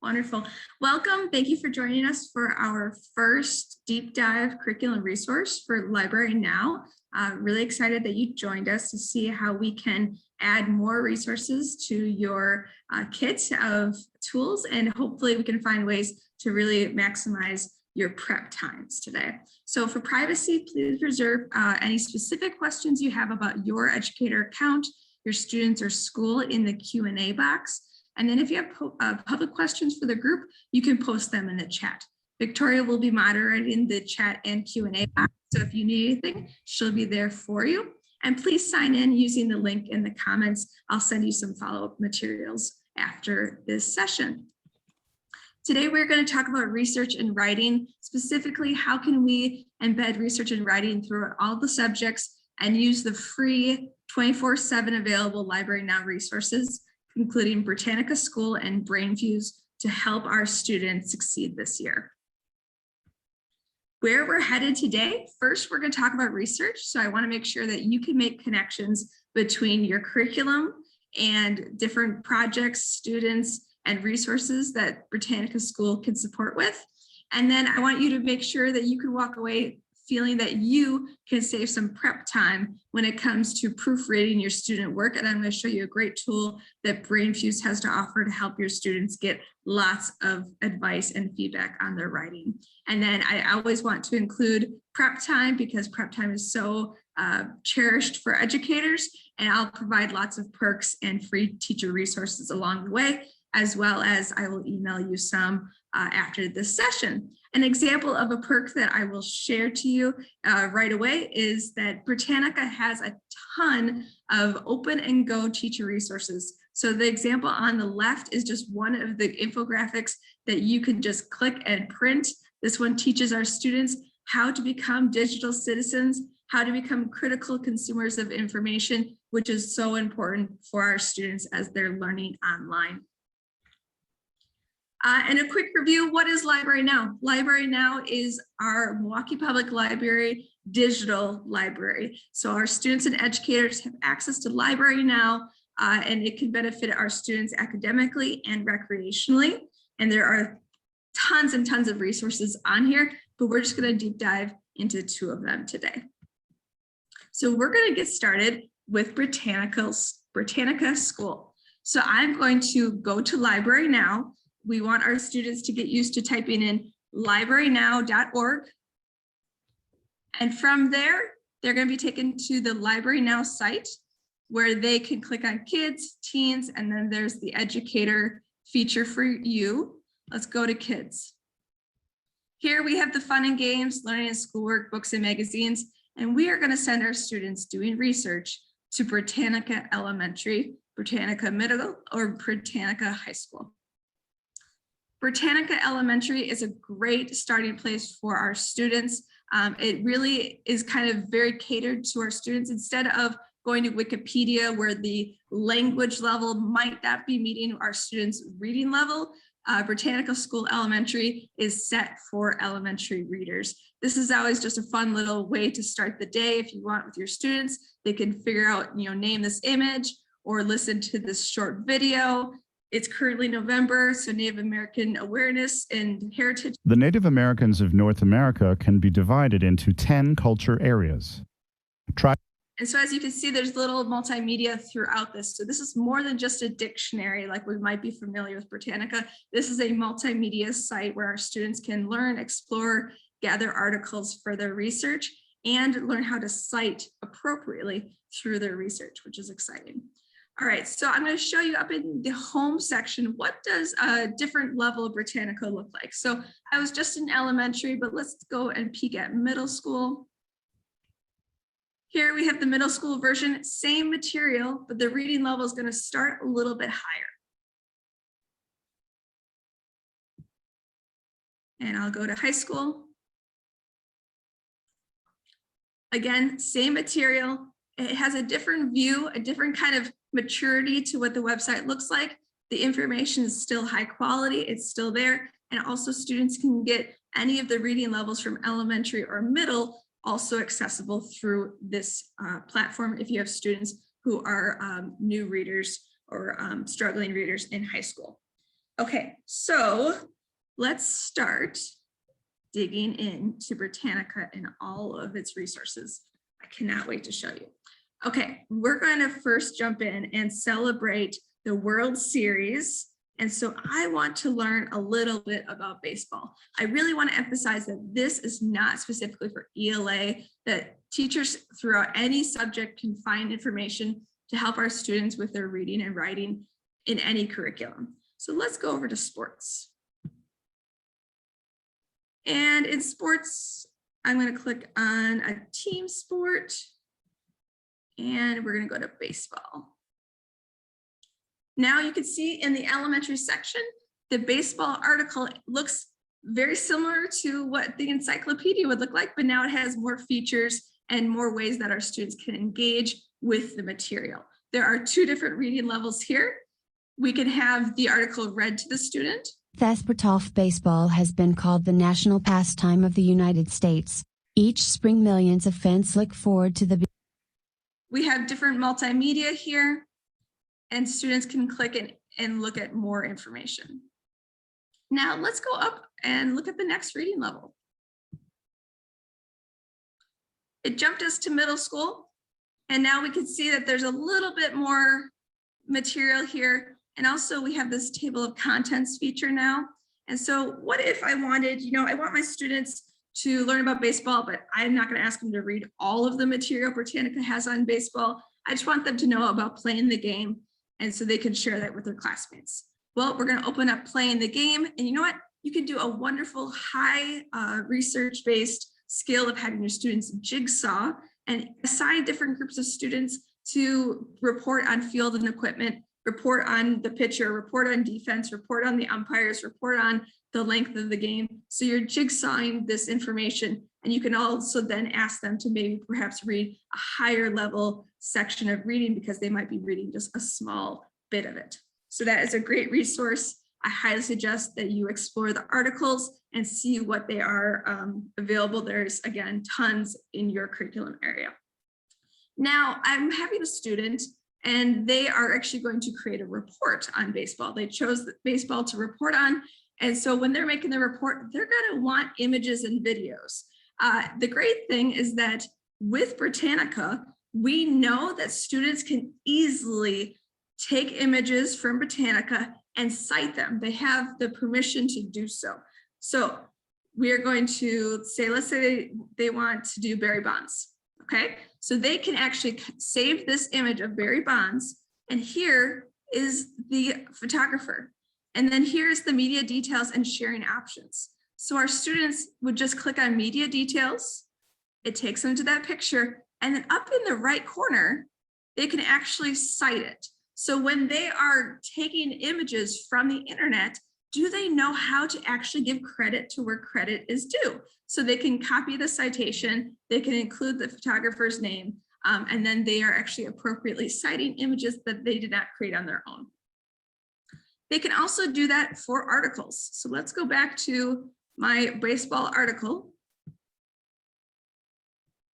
Wonderful. Welcome. Thank you for joining us for our first deep dive curriculum resource for LibraryNow. Really excited that you joined us to see how we can add more resources to your kit of tools, and hopefully we can find ways to really maximize your prep times today. So for privacy, please reserve any specific questions you have about your educator account, your students or school in the Q&A box. And then if you have public questions for the group, you can post them in the chat. Victoria will be moderating the chat and Q&A box. So if you need anything, she'll be there for you. And please sign in using the link in the comments. I'll send you some follow-up materials after this session. Today, we're going to talk about research and writing. Specifically, how can we embed research and writing throughout all the subjects and use the free 24/7 available LibraryNow resources, including Britannica School and Brainfuse, to help our students succeed this year. Where we're headed today, first, we're going to talk about research. So I want to make sure that you can make connections between your curriculum and different projects, students, and resources that Britannica School can support with. And then I want you to make sure that you can walk away feeling that you can save some prep time when it comes to proofreading your student work. And I'm going to show you a great tool that Brainfuse has to offer to help your students get lots of advice and feedback on their writing. And then I always want to include prep time, because prep time is so cherished for educators, and I'll provide lots of perks and free teacher resources along the way, as well as I will email you some after this session. An example of a perk that I will share to you right away is that Britannica has a ton of open and go teacher resources. So the example on the left is just one of the infographics that you can just click and print. This one teaches our students how to become digital citizens, how to become critical consumers of information, which is so important for our students as they're learning online. And a quick review, what is LibraryNow? LibraryNow is our Milwaukee Public Library digital library. So our students and educators have access to LibraryNow, and it can benefit our students academically and recreationally. And there are tons and tons of resources on here, but we're just going to deep dive into two of them today. So we're going to get started with Britannica School. So I'm going to go to LibraryNow. We want our students to get used to typing in librarynow.org. And from there, they're going to be taken to the LibraryNow site, where they can click on kids, teens, and then there's the educator feature for you. Let's go to kids. Here we have the fun and games, learning and schoolwork, books and magazines, and we are going to send our students doing research to Britannica Elementary, Britannica Middle, or Britannica High School. Britannica Elementary is a great starting place for our students. It really is kind of very catered to our students. Instead of going to Wikipedia, where the language level might not be meeting our students' reading level, Britannica School Elementary is set for elementary readers. This is always just a fun little way to start the day. If you want with your students, they can figure out, name this image or listen to this short video. It's currently November, so Native American awareness and heritage. The Native Americans of North America can be divided into 10 culture areas. And so as you can see, there's little multimedia throughout this. So this is more than just a dictionary like we might be familiar with Britannica. This is a multimedia site where our students can learn, explore, gather articles for their research, and learn how to cite appropriately through their research, which is exciting. All right, so I'm going to show you up in the home section, what does a different level of Britannica look like? So I was just in elementary, but let's go and peek at middle school. Here we have the middle school version, same material, but the reading level is going to start a little bit higher. And I'll go to high school. Again, same material. It has a different view, a different kind of maturity to what the website looks like. The information is still high quality, it's still there. And also students can get any of the reading levels from elementary or middle also accessible through this platform if you have students who are new readers or struggling readers in high school. Okay, so let's start digging into Britannica and all of its resources. I cannot wait to show you. Okay, we're going to first jump in and celebrate the World Series. And so I want to learn a little bit about baseball. I really want to emphasize that this is not specifically for ELA, that teachers throughout any subject can find information to help our students with their reading and writing in any curriculum. So let's go over to sports. And in sports, I'm going to click on a team sport. And we're going to go to baseball. Now you can see in the elementary section, the baseball article looks very similar to what the encyclopedia would look like, but now it has more features and more ways that our students can engage with the material. There are two different reading levels here. We can have the article read to the student. Thespertolf baseball has been called the national pastime of the United States. Each spring, millions of fans look forward to the. We have different multimedia here, and students can click and look at more information. Now let's go up and look at the next reading level. It jumped us to middle school, and now we can see that there's a little bit more material here. And also we have this table of contents feature now. And so what if I wanted, I want my students to learn about baseball, but I'm not going to ask them to read all of the material Britannica has on baseball. I just want them to know about playing the game, and so they can share that with their classmates. Well, we're going to open up playing the game, and you know what? You can do a wonderful high research-based skill of having your students jigsaw and assign different groups of students to report on field and equipment, report on the pitcher, report on defense, report on the umpires, report on the length of the game. So you're jigsawing this information, and you can also then ask them to maybe perhaps read a higher level section of reading because they might be reading just a small bit of it. So that is a great resource. I highly suggest that you explore the articles and see what they are available. There's, again, tons in your curriculum area. Now I'm having a student, and they are actually going to create a report on baseball. They chose baseball to report on. And so when they're making the report, they're going to want images and videos. The great thing is that with Britannica, we know that students can easily take images from Britannica and cite them. They have the permission to do so. So we are going to say, let's say they want to do Barry Bonds. Okay, so they can actually save this image of Barry Bonds, and here is the photographer. And then here's the media details and sharing options. So our students would just click on media details. It takes them to that picture. And then up in the right corner, they can actually cite it. So when they are taking images from the internet, do they know how to actually give credit to where credit is due? So they can copy the citation, they can include the photographer's name, and then they are actually appropriately citing images that they did not create on their own. They can also do that for articles. So let's go back to my baseball article.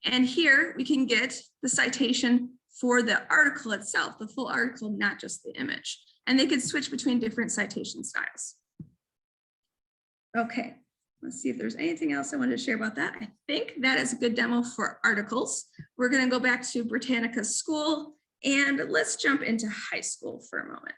And here we can get the citation for the article itself, the full article, not just the image. And they can switch between different citation styles. Okay, let's see if there's anything else I wanted to share about that. I think that is a good demo for articles. We're going to go back to Britannica School, and let's jump into high school for a moment.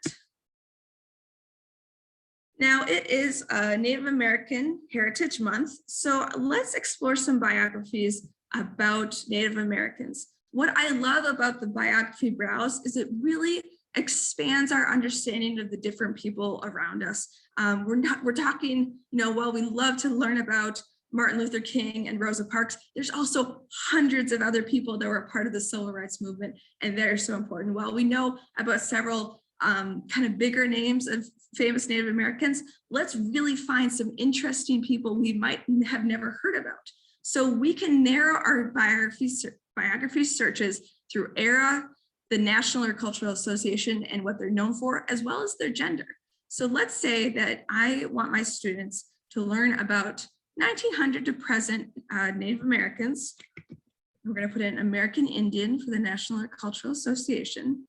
Now it is Native American Heritage Month, so let's explore some biographies about Native Americans. What I love about the biography browse is it really expands our understanding of the different people around us. We're talking, while we love to learn about Martin Luther King and Rosa Parks, there's also hundreds of other people that were part of the civil rights movement, and they're so important. While we know about several kind of bigger names of famous Native Americans, let's really find some interesting people we might have never heard about. So we can narrow our biography searches through era, the National or Cultural Association, and what they're known for, as well as their gender. So let's say that I want my students to learn about 1900 to present Native Americans. We're going to put in American Indian for the National or Cultural Association.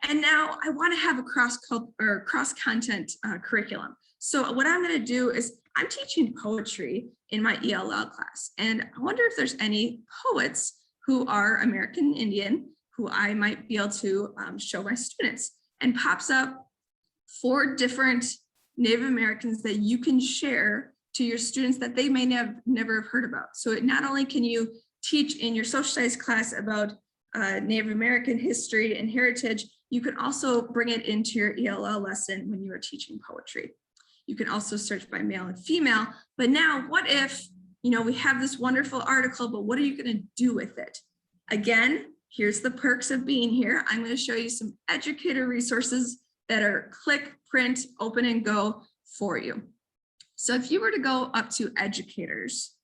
And now I want to have a cross-content curriculum. So what I'm going to do is I'm teaching poetry in my ELL class. And I wonder if there's any poets who are American Indian who I might be able to show my students. And pops up 4 different Native Americans that you can share to your students that they may never have heard about. So not only can you teach in your social studies class about Native American history and heritage, you can also bring it into your ELL lesson when you are teaching poetry. You can also search by male and female, but now what if, we have this wonderful article, but what are you going to do with it? Again, here's the perks of being here. I'm going to show you some educator resources that are click, print, open and go for you. So if you were to go up to educators,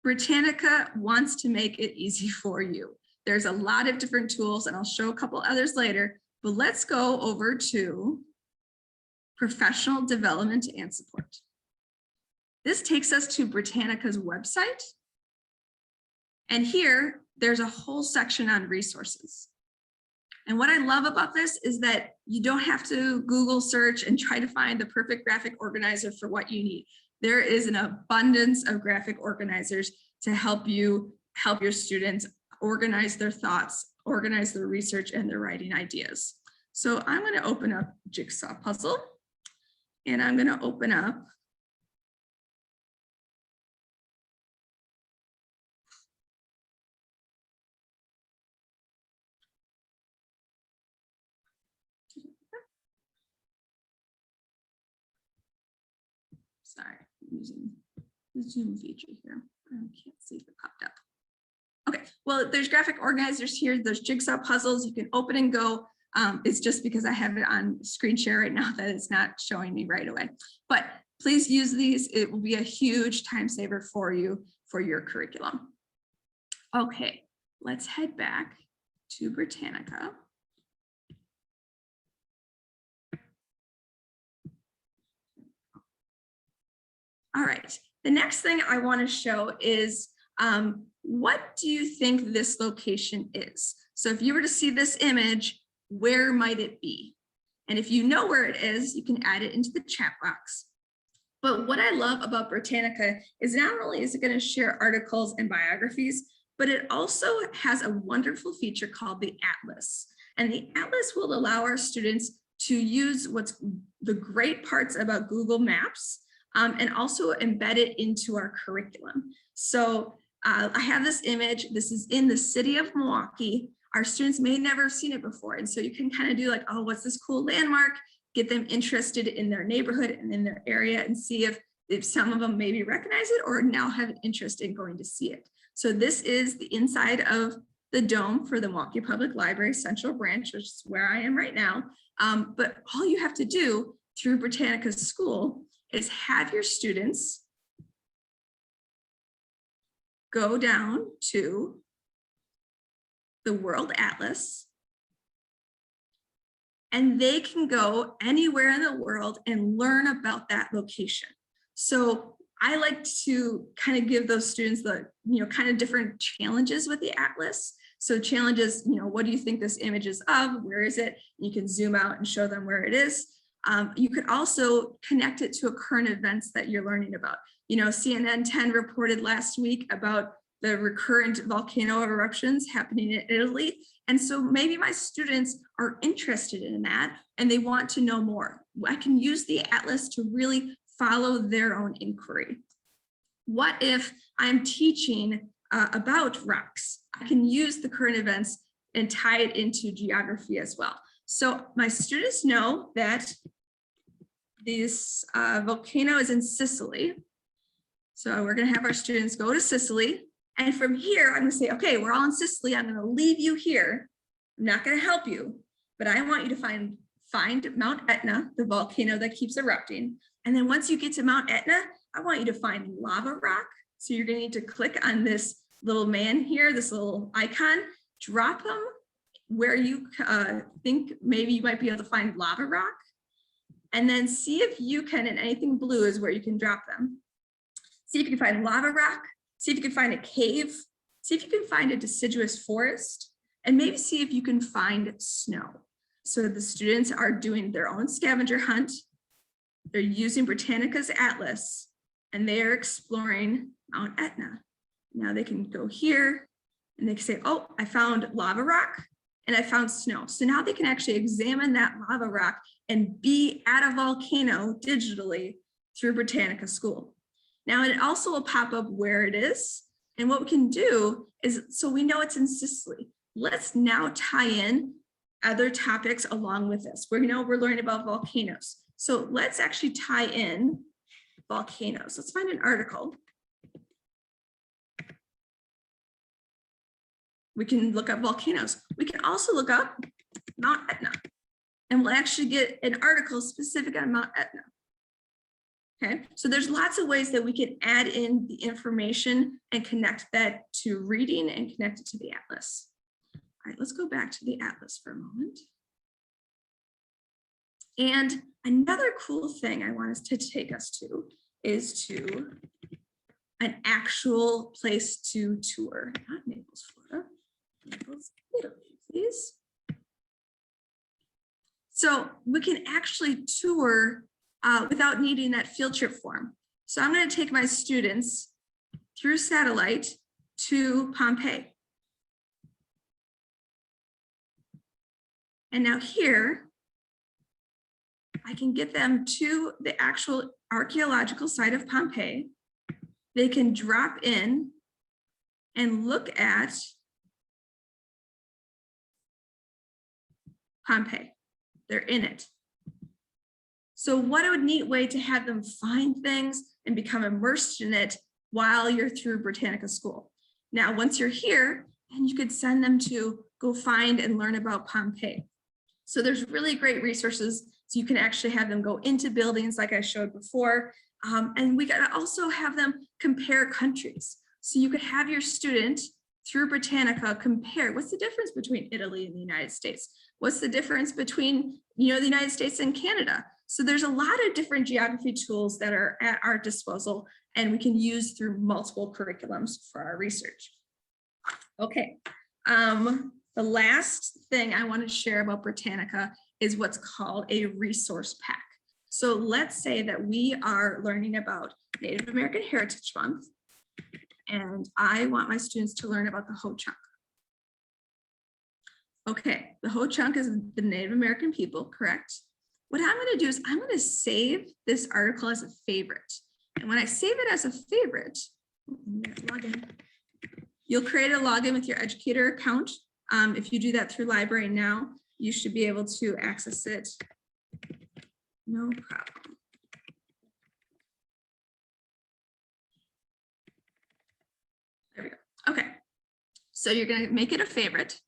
Britannica wants to make it easy for you. There's a lot of different tools and I'll show a couple others later, but let's go over to professional development and support. This takes us to Britannica's website. And here there's a whole section on resources. And what I love about this is that you don't have to Google search and try to find the perfect graphic organizer for what you need. There is an abundance of graphic organizers to help your students organize their thoughts, organize their research and their writing ideas. So I'm going to open up Jigsaw Puzzle and I'm going to open up sorry, I'm using the Zoom feature here. I can't see if it popped up. Okay, well, there's graphic organizers here. There's jigsaw puzzles. You can open and go. It's just because I have it on screen share right now that it's not showing me right away. But please use these. It will be a huge time saver for you for your curriculum. Okay, let's head back to Britannica. All right, the next thing I want to show is what do you think this location is? So if you were to see this image, where might it be? And if you know where it is, you can add it into the chat box. But what I love about Britannica is not only is it going to share articles and biographies, but it also has a wonderful feature called the Atlas. And the Atlas will allow our students to use what's the great parts about Google Maps and also embed it into our curriculum. So I have this image. This is in the city of Milwaukee. Our students may never have seen it before. And so you can kind of do like, oh, what's this cool landmark? Get them interested in their neighborhood and in their area and see if some of them maybe recognize it or now have an interest in going to see it. So this is the inside of the dome for the Milwaukee Public Library Central Branch, which is where I am right now. But all you have to do through Britannica School is have your students go down to the World Atlas, and they can go anywhere in the world and learn about that location. So I like to kind of give those students the, kind of different challenges with the Atlas. So challenges, what do you think this image is of? Where is it? You can zoom out and show them where it is. You could also connect it to a current events that you're learning about. CNN 10 reported last week about the recurrent volcano eruptions happening in Italy. And so maybe my students are interested in that and they want to know more. I can use the Atlas to really follow their own inquiry. What if I'm teaching about rocks? I can use the current events and tie it into geography as well. So my students know that this volcano is in Sicily. So we're going to have our students go to Sicily. And from here, I'm going to say, okay, we're all in Sicily. I'm going to leave you here. I'm not going to help you, but I want you to find Mount Etna, the volcano that keeps erupting. And then once you get to Mount Etna, I want you to find lava rock. So you're going to need to click on this little man here, this little icon, drop them where you think maybe you might be able to find lava rock. And then see if you can, and anything blue is where you can drop them. See if you can find lava rock. See if you can find a cave, see if you can find a deciduous forest, and maybe see if you can find snow. So the students are doing their own scavenger hunt. They're using Britannica's atlas, and they are exploring Mount Etna. Now they can go here and they can say, oh, I found lava rock and I found snow. So now they can actually examine that lava rock and be at a volcano digitally through Britannica School. Now it also will pop up where it is. And what we can do is, so we know it's in Sicily. Let's now tie in other topics along with this. We know we're learning about volcanoes. So let's actually tie in volcanoes. Let's find an article. We can look up volcanoes. We can also look up Mount Etna, and we'll actually get an article specific on Mount Etna. Okay, so there's lots of ways that we can add in the information and connect that to reading and connect it to the atlas. All right, let's go back to the atlas for a moment. And another cool thing I want us to take us to is to an actual place to tour, not Naples, Florida, Naples, Italy, please. So we can actually tour without needing that field trip form. So I'm going to take my students through satellite to Pompeii. And now here, I can get them to the actual archaeological site of Pompeii. They can drop in and look at Pompeii. They're in it. So what a neat way to have them find things and become immersed in it while you're through Britannica School. Now, once you're here, then you could send them to go find and learn about Pompeii. So there's really great resources. So you can actually have them go into buildings like I showed before. And we gotta also have them compare countries. So you could have your student through Britannica compare what's the difference between Italy and the United States? What's the difference between, the United States and Canada? So there's a lot of different geography tools that are at our disposal and we can use through multiple curriculums for our research. Okay, the last thing I want to share about Britannica is what's called a resource pack. So let's say that we are learning about Native American Heritage Month, and I want my students to learn about the Ho-Chunk. Okay, the Ho-Chunk is the Native American people, correct? What I'm going to do is I'm going to save this article as a favorite. And when I save it as a favorite, you'll create a login with your educator account. If you do that through LibraryNow, you should be able to access it. No problem. There we go. Okay. So you're going to make it a favorite.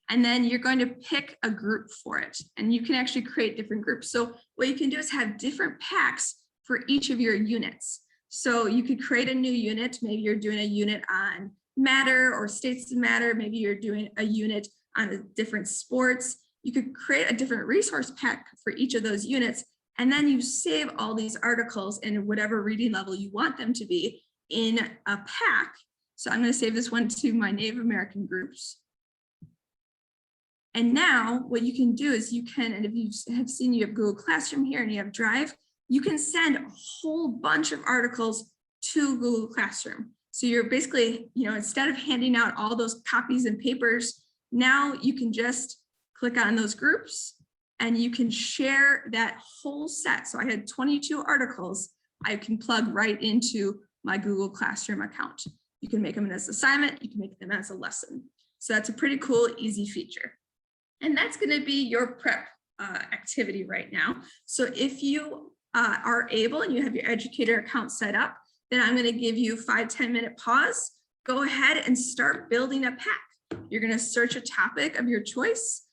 And then you're going to pick a group for it. And you can actually create different groups. So what you can do is have different packs for each of your units. So you could create a new unit. Maybe you're doing a unit on matter or states of matter. Maybe you're doing a unit on different sports. You could create a different resource pack for each of those units. And then you save all these articles in whatever reading level you want them to be in a pack. So I'm going to save this one to my Native American groups. And now what you can do is you can, and if you have seen, you have Google Classroom here and you have Drive, you can send a whole bunch of articles to Google Classroom. So you're basically, instead of handing out all those copies and papers, now you can just click on those groups and you can share that whole set. So I had 22 articles I can plug right into my Google Classroom account. You can make them as an assignment, you can make them as a lesson. So that's a pretty cool, easy feature. And that's going to be your prep activity right now. So if you are able and you have your educator account set up, then I'm going to give you a 5-10 minute pause. Go ahead and start building a pack. You're going to search a topic of your choice,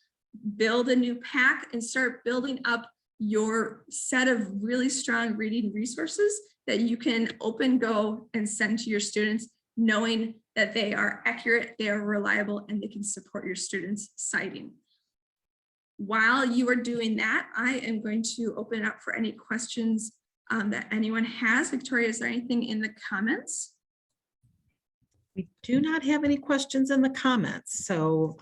build a new pack, and start building up your set of really strong reading resources that you can open, go, and send to your students, knowing that they are accurate, they are reliable, and they can support your students' citing. While you are doing that, I am going to open it up for any questions that anyone has. Victoria, is there anything in the comments? We do not have any questions in the comments. So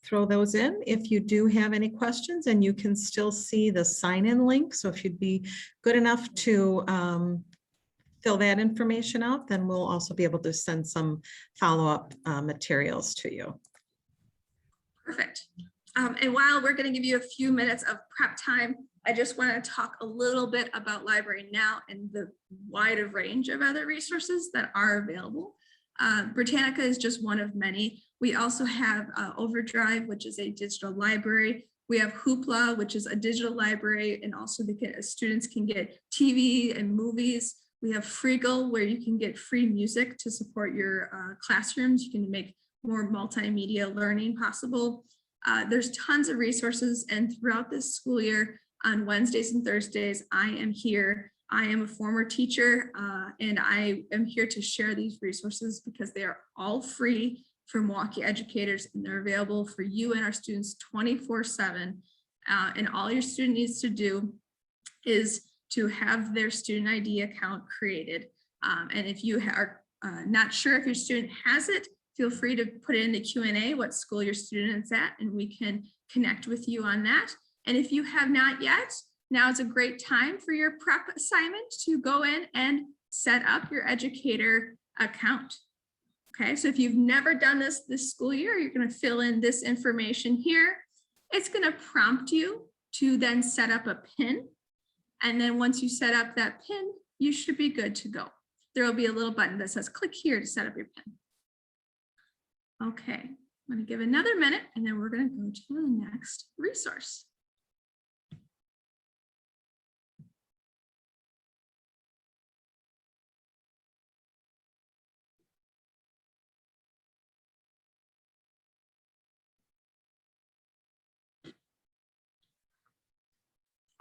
throw those in if you do have any questions, and you can still see the sign-in link. So if you'd be good enough to fill that information out, then we'll also be able to send some follow-up materials to you. Perfect. And while we're going to give you a few minutes of prep time, I just want to talk a little bit about LibraryNow and the wider range of other resources that are available. Britannica is just one of many. We also have Overdrive, which is a digital library. We have Hoopla, which is a digital library, and also students can get TV and movies. We have Freegal, where you can get free music to support your classrooms. You can make more multimedia learning possible. There's tons of resources, and throughout this school year, on Wednesdays and Thursdays, I am here. I am a former teacher, and I am here to share these resources because they are all free for Milwaukee educators, and they're available for you and our students 24/7. And all your student needs to do is to have their student ID account created. And if you are not sure if your student has it, feel free to put it in the Q&A what school your student's at, and we can connect with you on that. And if you have not yet, now is a great time for your prep assignment to go in and set up your educator account. Okay, so if you've never done this school year, you're going to fill in this information here. It's going to prompt you to then set up a PIN. And then once you set up that PIN, you should be good to go. There will be a little button that says click here to set up your PIN. Okay, I'm going to give another minute, and then we're going to go to the next resource.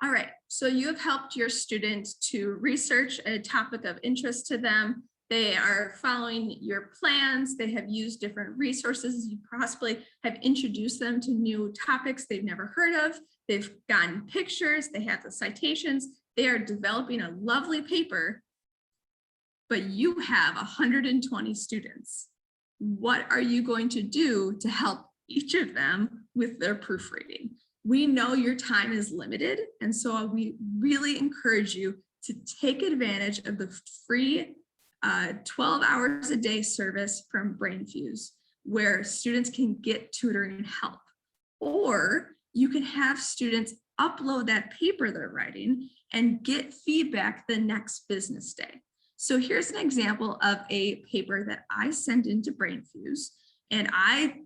All right, so you have helped your students to research a topic of interest to them. They are following your plans. They have used different resources. You possibly have introduced them to new topics they've never heard of. They've gotten pictures. They have the citations. They are developing a lovely paper, but you have 120 students. What are you going to do to help each of them with their proofreading? We know your time is limited, and so we really encourage you to take advantage of the free 12 hours a day service from Brainfuse, where students can get tutoring help. Or you can have students upload that paper they're writing and get feedback the next business day. So here's an example of a paper that I sent into Brainfuse, and I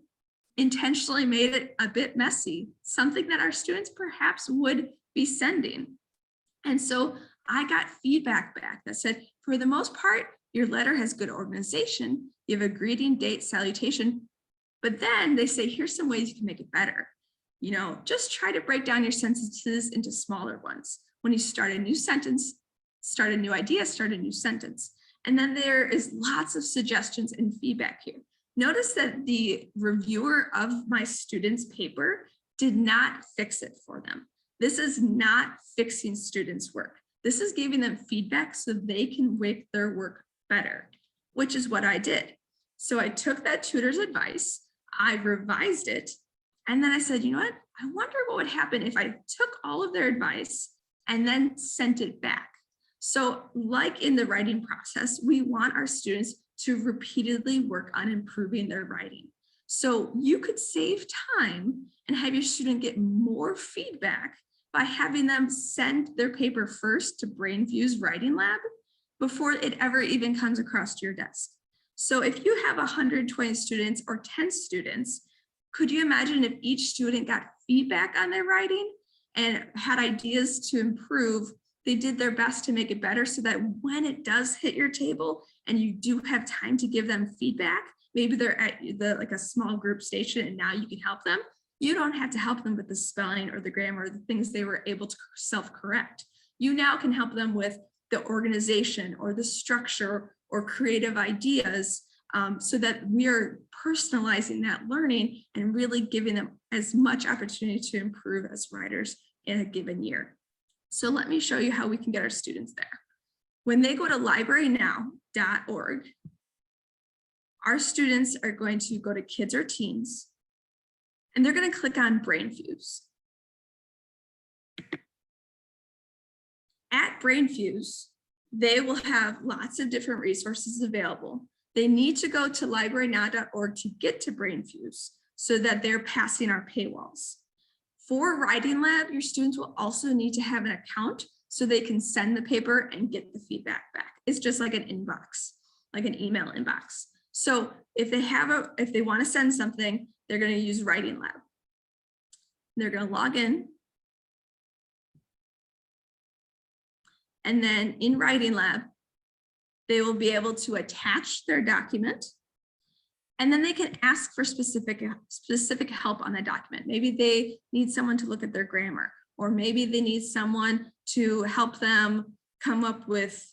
intentionally made it a bit messy, something that our students perhaps would be sending. And so I got feedback back that said, for the most part, your letter has good organization. You have a greeting, date, salutation, but then they say, here's some ways you can make it better. You know, just try to break down your sentences into smaller ones. When you start a new sentence, start a new idea, start a new sentence. And then there is lots of suggestions and feedback here. Notice that the reviewer of my students' paper did not fix it for them. This is not fixing students' work. This is giving them feedback so they can make their work better, which is what I did. So I took that tutor's advice, I revised it, and then I said, you know what? I wonder what would happen if I took all of their advice and then sent it back. So like in the writing process, we want our students to repeatedly work on improving their writing. So you could save time and have your student get more feedback by having them send their paper first to Brainfuse Writing Lab before it ever even comes across to your desk. So if you have 120 students or 10 students, could you imagine if each student got feedback on their writing and had ideas to improve? They did their best to make it better so that when it does hit your table and you do have time to give them feedback, maybe they're at like a small group station and now you can help them. You don't have to help them with the spelling or the grammar or the things they were able to self-correct. You now can help them with the organization or the structure or creative ideas so that we are personalizing that learning and really giving them as much opportunity to improve as writers in a given year. So let me show you how we can get our students there. When they go to librarynow.org, our students are going to go to kids or teens, and they're going to click on Brainfuse. At Brainfuse, they will have lots of different resources available. They need to go to librarynow.org to get to Brainfuse so that they're passing our paywalls. For Writing Lab, your students will also need to have an account so they can send the paper and get the feedback back. It's just like an inbox, like an email inbox. So if they want to send something, they're going to use Writing Lab. They're going to log in. And then in Writing Lab, they will be able to attach their document. And then they can ask for specific help on the document. Maybe they need someone to look at their grammar, or maybe they need someone to help them come up with,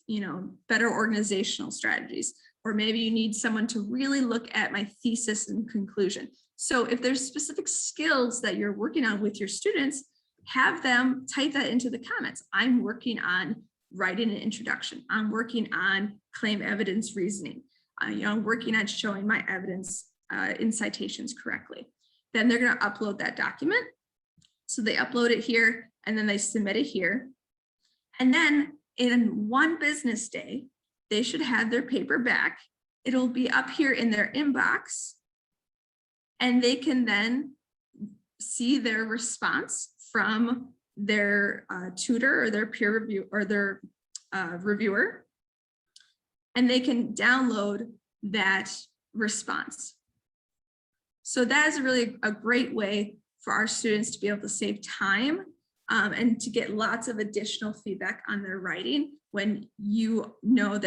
better organizational strategies. Or maybe you need someone to really look at my thesis and conclusion. So if there's specific skills that you're working on with your students, have them type that into the comments. I'm working on writing an introduction. I'm working on claim evidence reasoning. I'm working on showing my evidence in citations correctly. Then they're going to upload that document. So they upload it here and then they submit it here. And then in 1 business day, they should have their paper back. It'll be up here in their inbox. And they can then see their response from their tutor or their peer review or their reviewer. And they can download that response. So that is really a great way for our students to be able to save time and to get lots of additional feedback on their writing when I know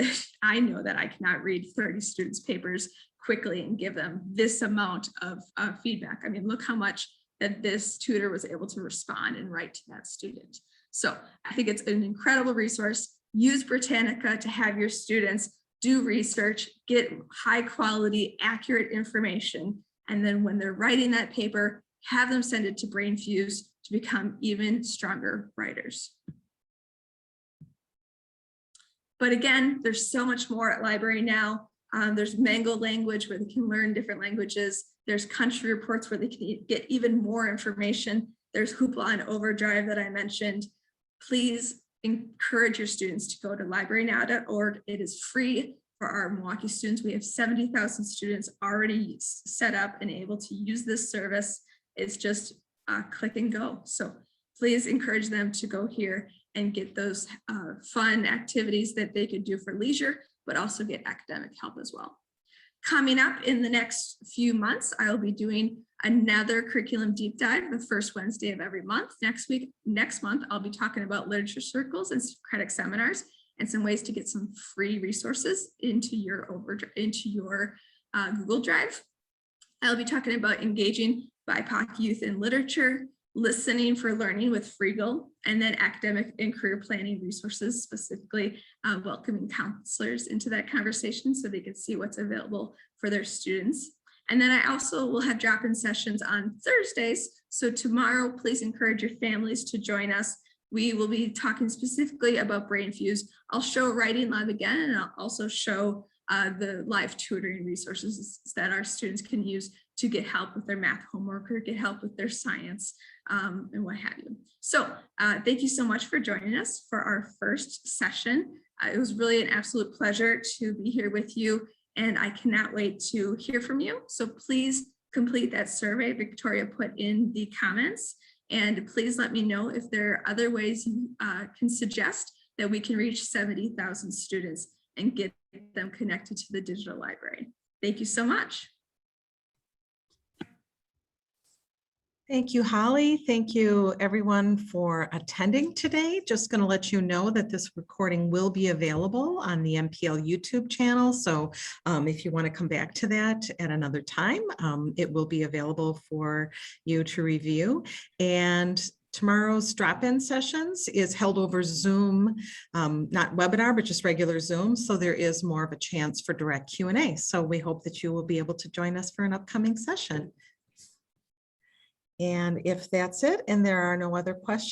that I cannot read 30 students' papers quickly and give them this amount of feedback. I mean, look how much that this tutor was able to respond and write to that student. So I think it's an incredible resource. Use Britannica to have your students do research, get high quality, accurate information. And then when they're writing that paper, have them send it to Brainfuse to become even stronger writers. But again, there's so much more at LibraryNow. There's Mango language where they can learn different languages. There's country reports where they can get even more information. There's Hoopla and Overdrive that I mentioned. Please encourage your students to go to librarynow.org. It is free for our Milwaukee students. We have 70,000 students already set up and able to use this service. It's just click and go. So please encourage them to go here and get those fun activities that they could do for leisure, but also get academic help as well. Coming up in the next few months, I'll be doing another curriculum deep dive the first Wednesday of every month. Next month, I'll be talking about literature circles and Socratic seminars and some ways to get some free resources into your Google Drive. I'll be talking about engaging BIPOC youth in literature, listening for learning with Friegel, and then academic and career planning resources, specifically welcoming counselors into that conversation so they can see what's available for their students. And then I also will have drop-in sessions on Thursdays. So tomorrow, please encourage your families to join us. We will be talking specifically about Brainfuse. I'll show Writing Lab again, and I'll also show the live tutoring resources that our students can use to get help with their math homework or get help with their science and what have you. So thank you so much for joining us for our first session. It was really an absolute pleasure to be here with you, and I cannot wait to hear from you. So please complete that survey Victoria put in the comments, and please let me know if there are other ways you can suggest that we can reach 70,000 students and get them connected to the digital library. Thank you so much. Thank you, Holly. Thank you, everyone, for attending today. Just going to let you know that this recording will be available on the MPL YouTube channel. So if you want to come back to that at another time, it will be available for you to review. And tomorrow's drop-in sessions is held over Zoom, not webinar, but just regular Zoom. So there is more of a chance for direct Q&A. So we hope that you will be able to join us for an upcoming session. And if that's it, and there are no other questions,